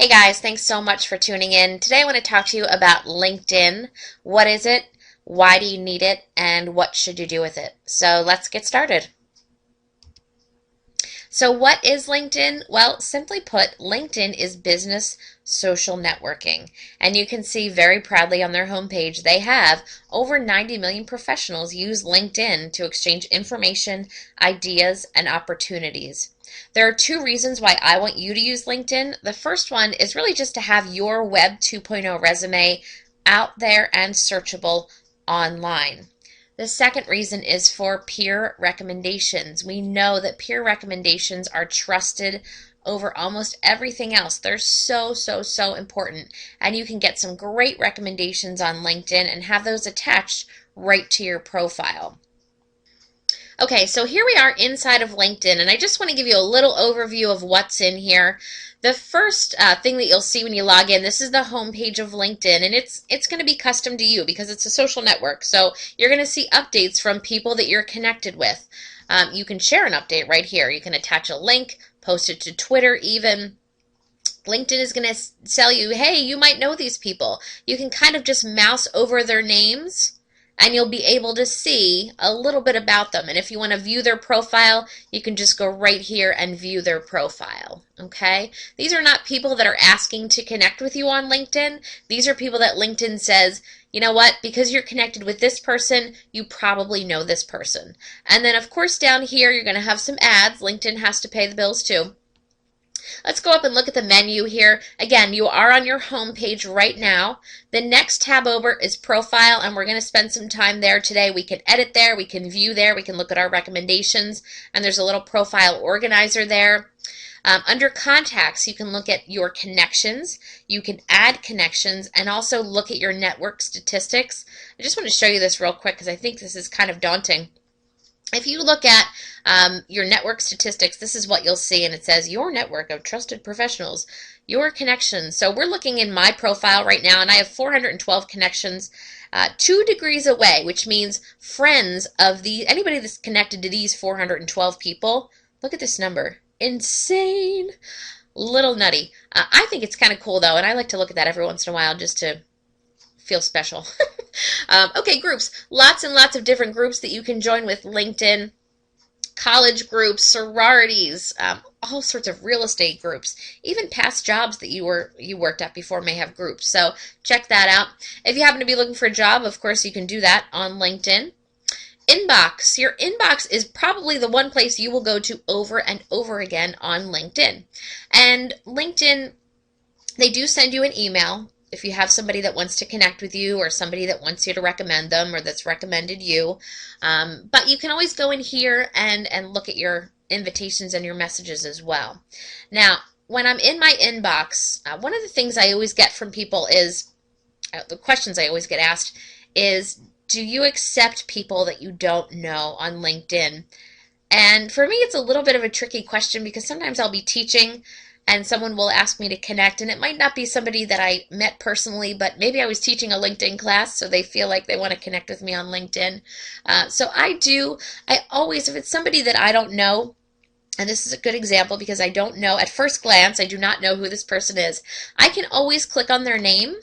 Hey guys, thanks so much for tuning in. Today I want to talk to you about LinkedIn. What is it? Why do you need it? And what should you do with it? So let's get started. So what is LinkedIn? Well, simply put, LinkedIn is business social networking. And you can see very proudly on their homepage, they have over 90 million professionals use LinkedIn to exchange information, ideas, and opportunities. There are two reasons why I want you to use LinkedIn. The first one is really just to have your Web 2.0 resume out there and searchable online. The second reason is for peer recommendations. We know that peer recommendations are trusted over almost everything else. They're so important. And you can get some great recommendations on LinkedIn and have those attached right to your profile. Okay, so here we are inside of LinkedIn, and I just want to give you a little overview of what's in here. The first thing that you'll see when you log in, this is the home page of LinkedIn, and it's going to be custom to you because it's a social network. So you're going to see updates from people that you're connected with. You can share an update right here. You can attach a link, post it to Twitter even. LinkedIn is going to tell you, hey, you might know these people. You can kind of just mouse over their names and you'll be able to see a little bit about them. And if you want to view their profile, you can just go right here and view their profile. Okay? These are not people that are asking to connect with you on LinkedIn. These are people that LinkedIn says, you know what, because you're connected with this person, you probably know this person. And then of course down here you're going to have some ads. LinkedIn has to pay the bills too. Let's go up and look at the menu here. Again, you are on your home page right now. The next tab over is profile, and we're going to spend some time there today. We can edit there, we can view there, we can look at our recommendations, and there's a little profile organizer there. Under contacts, you can look at your connections, you can add connections, and also look at your network statistics. I just want to show you this real quick because I think this is kind of daunting. If you look at your network statistics, this is what you'll see, and it says your network of trusted professionals, your connections. So we're looking in my profile right now, and I have 412 connections 2 degrees away, which means friends of anybody that's connected to these 412 people. Look at this number. Insane. Little nutty. I think it's kind of cool, though, and I like to look at that every once in a while just to feel special. Okay, groups. Lots and lots of different groups that you can join with LinkedIn. College groups, sororities, all sorts of real estate groups. Even past jobs that you worked at before may have groups. So check that out. If you happen to be looking for a job, of course, you can do that on LinkedIn. Inbox. Your inbox is probably the one place you will go to over and over again on LinkedIn. And LinkedIn, they do send you an email if you have somebody that wants to connect with you or somebody that wants you to recommend them or that's recommended you. But you can always go in here and look at your invitations and your messages as well. Now, when I'm in my inbox, one of the things I always get from people is, the questions I always get asked is, do you accept people that you don't know on LinkedIn? And for me, it's a little bit of a tricky question because sometimes I'll be teaching and someone will ask me to connect, and it might not be somebody that I met personally, but maybe I was teaching a LinkedIn class, so they feel like they want to connect with me on LinkedIn. So I always, if it's somebody that I don't know, and this is a good example because I don't know, at first glance, I do not know who this person is, I can always click on their name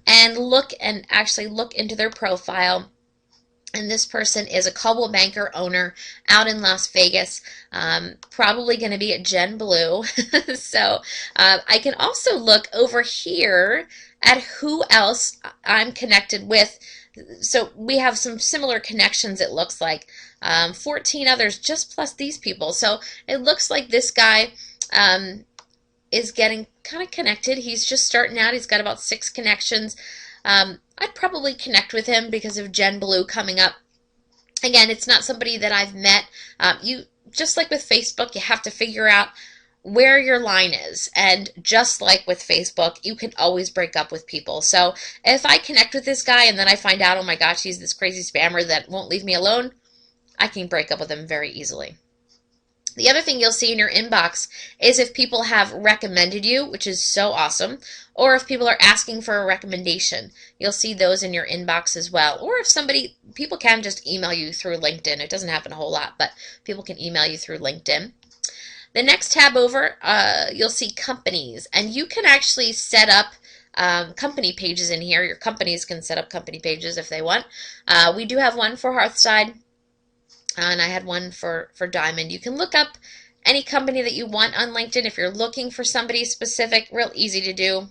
and actually look into their profile. And this person is a Coldwell Banker owner out in Las Vegas, probably going to be at Gen Blue. So I can also look over here at who else I'm connected with. So we have some similar connections, it looks like. 14 others just plus these people. So it looks like this guy is getting kind of connected. He's just starting out. He's got about 6 connections. I'd probably connect with him because of Gen Blue coming up. Again, it's not somebody that I've met. You just like with Facebook, you have to figure out where your line is. And just like with Facebook, you can always break up with people. So if I connect with this guy and then I find out, oh my gosh, he's this crazy spammer that won't leave me alone, I can break up with him very easily. The other thing you'll see in your inbox is if people have recommended you, which is so awesome, or if people are asking for a recommendation. You'll see those in your inbox as well. Or if people can just email you through LinkedIn. It doesn't happen a whole lot, but people can email you through LinkedIn. The next tab over, you'll see companies, and you can actually set up company pages in here. Your companies can set up company pages if they want. We do have one for Hearthside, and I had one for Diamond. You can look up any company that you want on LinkedIn if you're looking for somebody specific, real easy to do.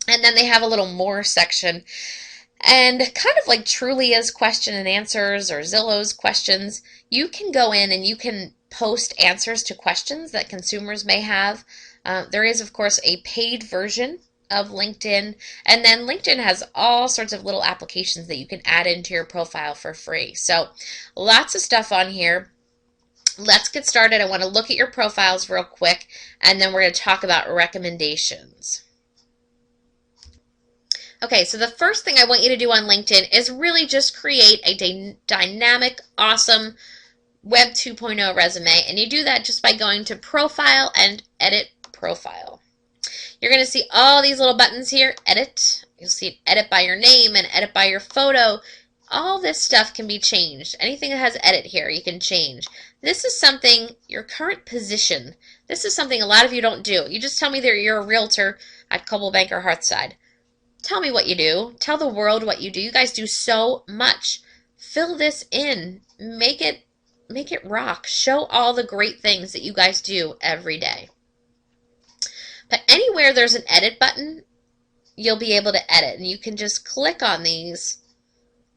And then they have a little more section. And kind of like Trulia's question and answers or Zillow's questions, you can go in and you can post answers to questions that consumers may have. There is, of course, a paid version of LinkedIn, and then LinkedIn has all sorts of little applications that you can add into your profile for free. So lots of stuff on here. Let's get started. I want to look at your profiles real quick, and then we're going to talk about recommendations. Okay, so the first thing I want you to do on LinkedIn is really just create a dynamic, awesome Web 2.0 resume, and you do that just by going to Profile and Edit Profile. You're going to see all these little buttons here, Edit. You'll see Edit by your name and Edit by your photo. All this stuff can be changed. Anything that has Edit here, you can change. This is something, your current position, this is something a lot of you don't do. You just tell me that you're a realtor at Coldwell Banker Hearthside. Tell me what you do. Tell the world what you do. You guys do so much. Fill this in. Make it rock. Show all the great things that you guys do every day. But anywhere there's an edit button, you'll be able to edit. And you can just click on these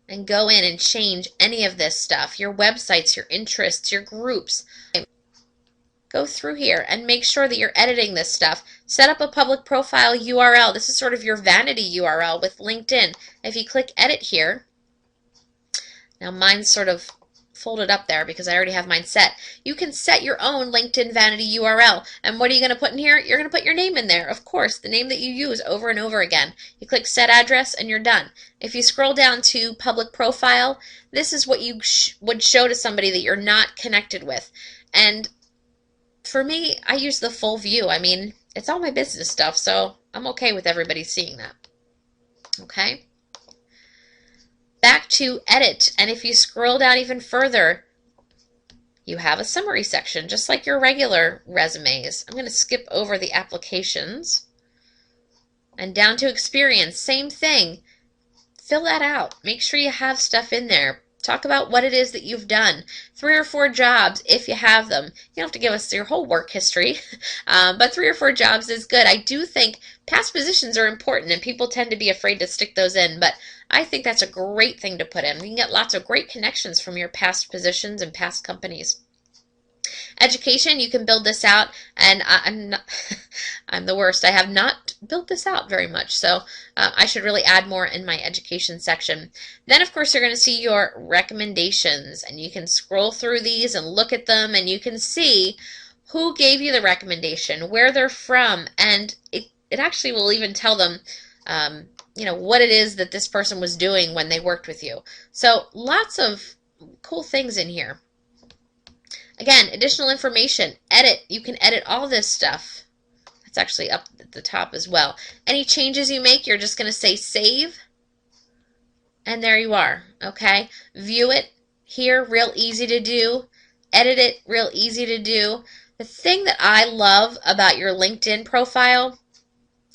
and go in and change any of this stuff. Your websites, your interests, your groups. Go through here and make sure that you're editing this stuff. Set up a public profile URL. This is sort of your vanity URL with LinkedIn. If you click edit here, now mine's sort of folded up there because I already have mine set. You can set your own LinkedIn vanity URL. And what are you going to put in here? You're going to put your name in there, of course, the name that you use over and over again. You click set address and you're done. If you scroll down to public profile, this is what you would show to somebody that you're not connected with. And for me, I use the full view. I mean, it's all my business stuff, so I'm okay with everybody seeing that. Okay? Back to edit, and if you scroll down even further, you have a summary section, just like your regular resumes. I'm going to skip over the applications. And down to experience, same thing. Fill that out. Make sure you have stuff in there. Talk about what it is that you've done. 3 or 4 jobs, if you have them. You don't have to give us your whole work history, but 3 or 4 jobs is good. I do think past positions are important, and people tend to be afraid to stick those in, but I think that's a great thing to put in. You can get lots of great connections from your past positions and past companies. Education, you can build this out, and I'm the worst. I have not built this out very much, so I should really add more in my education section. Then, of course, you're going to see your recommendations, and you can scroll through these and look at them, and you can see who gave you the recommendation, where they're from, and it actually will even tell them you know, what it is that this person was doing when they worked with you. So lots of cool things in here. Again, additional information, edit. You can edit all this stuff. It's actually up at the top as well. Any changes you make, you're just going to say save. And there you are, okay? View it here, real easy to do. Edit it, real easy to do. The thing that I love about your LinkedIn profile,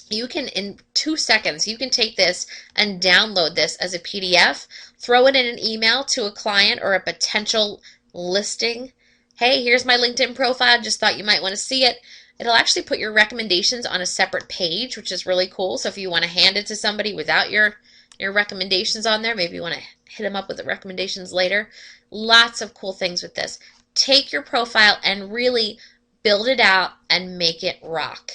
you can, in 2 seconds, you can take this and download this as a PDF, throw it in an email to a client or a potential listing. Hey, here's my LinkedIn profile, just thought you might want to see it. It'll actually put your recommendations on a separate page, which is really cool. So if you want to hand it to somebody without your recommendations on there, maybe you want to hit them up with the recommendations later. Lots of cool things with this. Take your profile and really build it out and make it rock.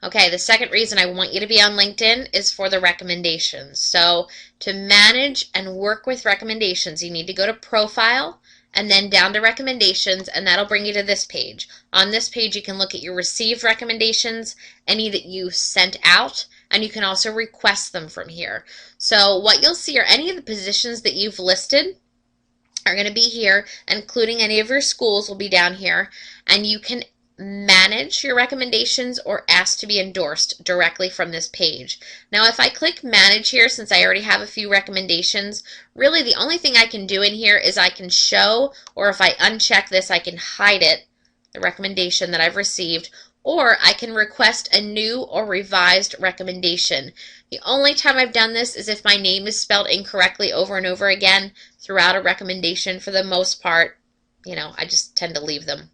Okay, the second reason I want you to be on LinkedIn is for the recommendations. So to manage and work with recommendations, you need to go to Profile and then down to Recommendations, and that'll bring you to this page. On this page, you can look at your received recommendations, any that you sent out, and you can also request them from here. So what you'll see are any of the positions that you've listed are going to be here, including any of your schools will be down here, and you can manage your recommendations or ask to be endorsed directly from this page. Now, if I click manage here, since I already have a few recommendations, really the only thing I can do in here is I can show, or if I uncheck this, I can hide it, the recommendation that I've received, or I can request a new or revised recommendation. The only time I've done this is if my name is spelled incorrectly over and over again throughout a recommendation. For the most part, I just tend to leave them.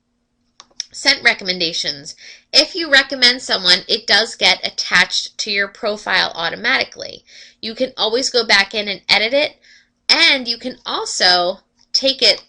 Sent recommendations. If you recommend someone, it does get attached to your profile automatically. You can always go back in and edit it, and you can also take it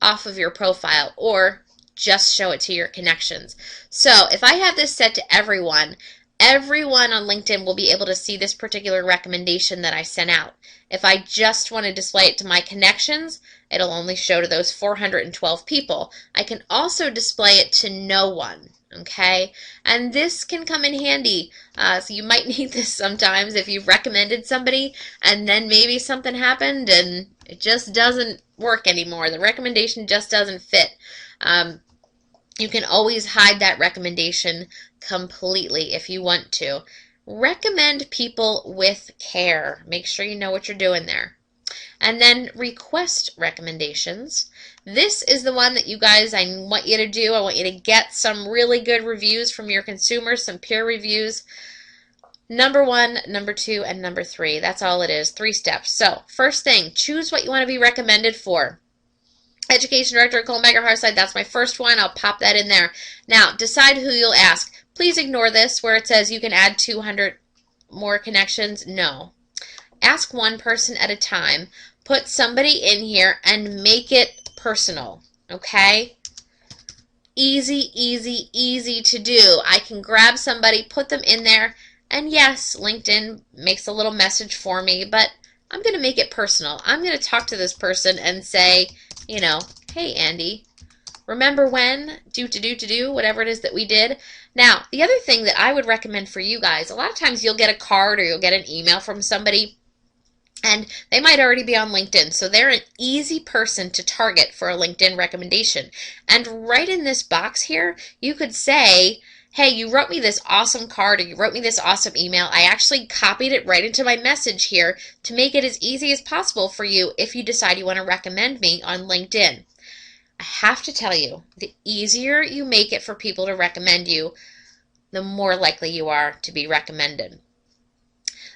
off of your profile or just show it to your connections. So if I have this set to everyone on LinkedIn will be able to see this particular recommendation that I sent out. If I just want to display it to my connections, it'll only show to those 412 people. I can also display it to no one, okay? And this can come in handy. So you might need this sometimes if you've recommended somebody and then maybe something happened and it just doesn't work anymore. The recommendation just doesn't fit. You can always hide that recommendation completely if you want to. Recommend people with care. Make sure you know what you're doing there. And then request recommendations. This is the one that you guys, I want you to do. I want you to get some really good reviews from your consumers, some peer reviews. Number 1, number 2, and number 3. That's all it is, 3 steps. So first thing, choose what you want to be recommended for. Education Director, Colmegar Harside, that's my first one. I'll pop that in there. Now, decide who you'll ask. Please ignore this where it says you can add 200 more connections. No. Ask one person at a time. Put somebody in here and make it personal, okay? Easy, easy, easy to do. I can grab somebody, put them in there, and yes, LinkedIn makes a little message for me, but I'm going to make it personal. I'm going to talk to this person and say, hey, Andy, remember when, whatever it is that we did. Now, the other thing that I would recommend for you guys, a lot of times you'll get a card or you'll get an email from somebody, and they might already be on LinkedIn, so they're an easy person to target for a LinkedIn recommendation. And right in this box here, you could say, hey, you wrote me this awesome card or you wrote me this awesome email. I actually copied it right into my message here to make it as easy as possible for you if you decide you want to recommend me on LinkedIn. I have to tell you, the easier you make it for people to recommend you, the more likely you are to be recommended.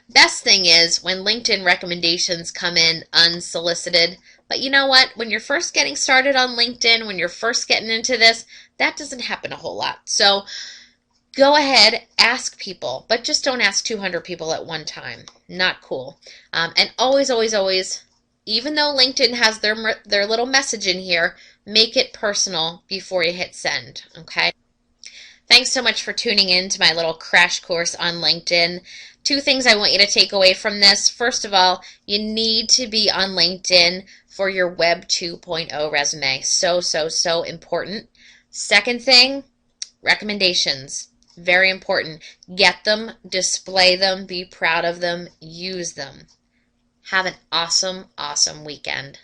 Best thing is when LinkedIn recommendations come in unsolicited. But you know what? When you're first getting started on LinkedIn, when you're first getting into this, that doesn't happen a whole lot. So go ahead, ask people, but just don't ask 200 people at one time. Not cool. And always, always, always, even though LinkedIn has their little message in here, make it personal before you hit send, okay? Thanks so much for tuning in to my little crash course on LinkedIn. 2 things I want you to take away from this. First of all, you need to be on LinkedIn for your Web 2.0 resume. So, so, so important. Second thing, recommendations. Very important. Get them, display them, be proud of them, use them. Have an awesome, awesome weekend.